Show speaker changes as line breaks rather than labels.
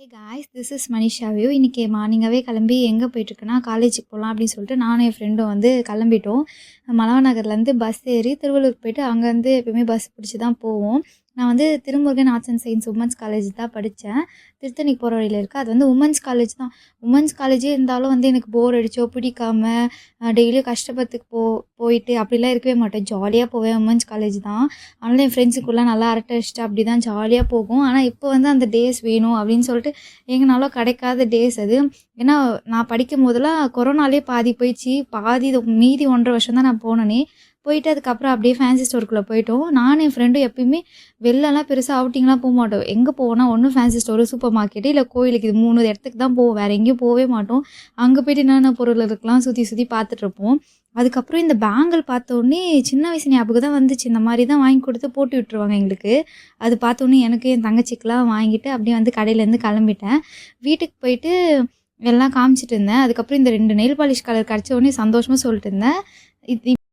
Hey guys, this is Manisha view. இன்றைக்கி மார்னிங்காகவே கிளம்பி எங்கே போயிட்டுருக்குன்னா காலேஜுக்கு போகலாம் அப்படின்னு சொல்லிட்டு நானும் என் ஃப்ரெண்டும் வந்து கிளம்பிட்டோம். மலவா நகர்லேருந்து பஸ் ஏறி திருவள்ளூருக்கு போயிட்டு அங்கேருந்து எப்பவுமே பஸ் பிடிச்சி தான் போவோம். நான் வந்து Thirumurugan arts and science women's college தான் படித்தேன். திருத்தணிக்கு போகிற வழியில் இருக்குது. அது வந்து உமன்ஸ் காலேஜ் தான். உமன்ஸ் காலேஜே இருந்தாலும் வந்து எனக்கு போர் அடிச்சோ பிடிக்காம டெய்லியும் கஷ்டப்பட்டுக்கு போயிட்டு அப்படிலாம் இருக்கவே மாட்டேன். ஜாலியாக போவேன். உமன்ஸ் காலேஜ் தான். அதனால் என் ஃப்ரெண்ட்ஸுக்குள்ளே நல்லா அரட்டை அடிச்சுட்டு அப்படி தான் ஜாலியாக போகும். ஆனால் இப்போ வந்து அந்த டேஸ் வேணும் அப்படின்னு சொல்லிட்டு எங்கனாலும் கிடைக்காத டேஸ் அது. ஏன்னா நான் படிக்கும் போதெல்லாம் கொரோனாலே பாதி போயிடுச்சு. மீதி 1.5 வருஷம் தான் நான் போனேனே. போயிட்டு அதுக்கப்புறம் அப்படியே ஃபேன்சி ஸ்டோருக்குள்ளே போயிட்டோம். நானும் என் ஃப்ரெண்டும் எப்பயுமே வெளிலலாம் பெருசாக அவுட்டிங்லாம் போக மாட்டோம். எங்கே போவோம்னா ஒன்று ஃபேன்சி ஸ்டோரு, சூப்பர் மார்க்கெட்டு, இல்லை கோயிலுக்கு. இது 3 இடத்துக்கு தான் போவோம். வேறு எங்கேயும் போகவே மாட்டோம். அங்கே போய்ட்டு என்னென்ன பொருள் இருக்கலாம் சுற்றி பார்த்துட்ருப்போம். அதுக்கப்புறம் இந்த பேங்கிள் பார்த்தோன்னே சின்ன வயசு ஞாபகம் தான் வந்துச்சு. இந்த மாதிரி தான் வாங்கி கொடுத்து போட்டு விட்டுருவாங்க எங்களுக்கு. அது பார்த்தோன்னே எனக்கு என் தங்கச்சிக்கெலாம் வாங்கிட்டு அப்படியே வந்து கடையிலேருந்து கிளம்பிட்டேன். வீட்டுக்கு போயிட்டு எல்லாம் காமிச்சிட்டு இருந்தேன். அதுக்கப்புறம் இந்த 2 நெயில் பாலிஷ் கலர் கிடச்ச உடனே சந்தோஷமாக சொல்லிட்டு இருந்தேன். இது